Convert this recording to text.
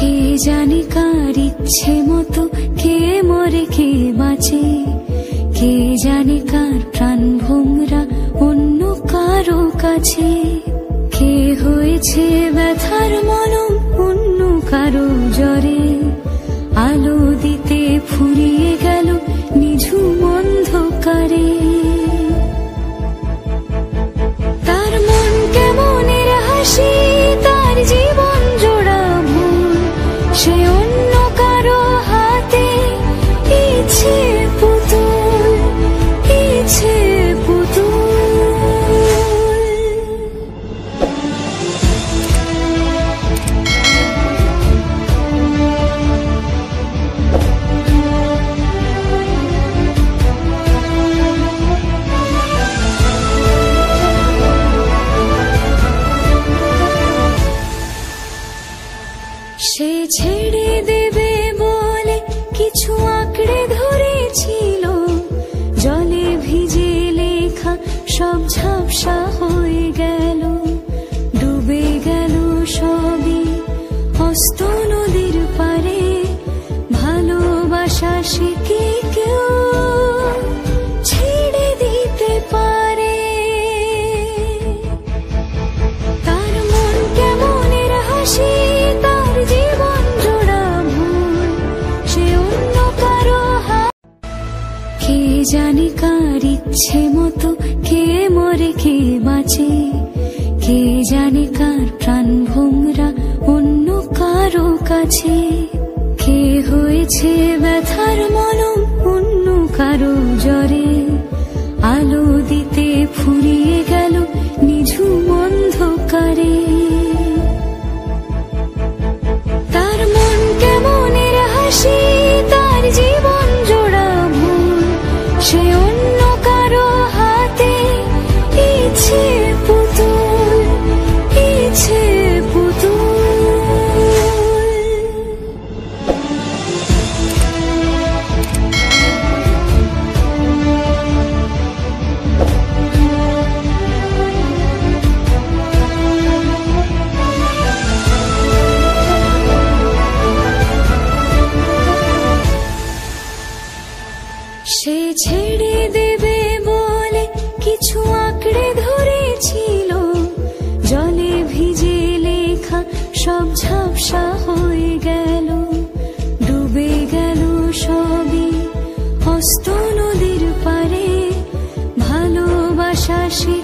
কে জানে কার ইচ্ছে মতো কে মরে কে বাঁচে, কে জানে কার প্রাণ ভোমরা অন্য কারো কাছে, কে হয়েছে ব্যথার মলম অন্য কারো জ্বরে, আলো দিতে ফুরিয়ে গেল নিঝুম অন্ধকারে। তার মন কেমনের হাসি, তার জীবন জোড়া ভুল, সে অন্য কারো হাতে ইচ্ছে পুতুল, ইচ্ছে পুতুল। সে ছেড়ে দেবে বলে কিছু আঁকড়ে ধরেছিল, জলে ভিজে লেখা সব ঝাপসা হয়ে গেল, ডুবে গেল সবই হস্ত নদীর পারে। ভালোবাসা সে কি কেউ ছেড়ে দিতে পারে? তার মন কেমনের হাসি, তার জীবন জোড়া ভুল, সে অন্য কারো হাত। কে জানে কার ইচ্ছে মতো কে মরে কে বাঁচে, কে জানে কার প্রাণ ভোমরা অন্য কারো কাছে, কে হয়েছে ব্যথার মলম অন্য কারো জ্বরে, আলো দিতে ফুরিয়ে গেল নিঝুম অন্ধকারে। তার মন কেমনের হাসি, তার জীবন জোড়া ভুল, সে অন্য কারো হাতে ইচ্ছে পুতুল, ইচ্ছে পুতুল। সে ছেড়ে দেবে বলে কিছু আঁকড়ে ধরেছিল, জলে ভিজে লেখা সব ঝাপসা হয়ে গেল, ডুবে গেল সবই হস্ত নদীর পারে। ভালোবাসা সে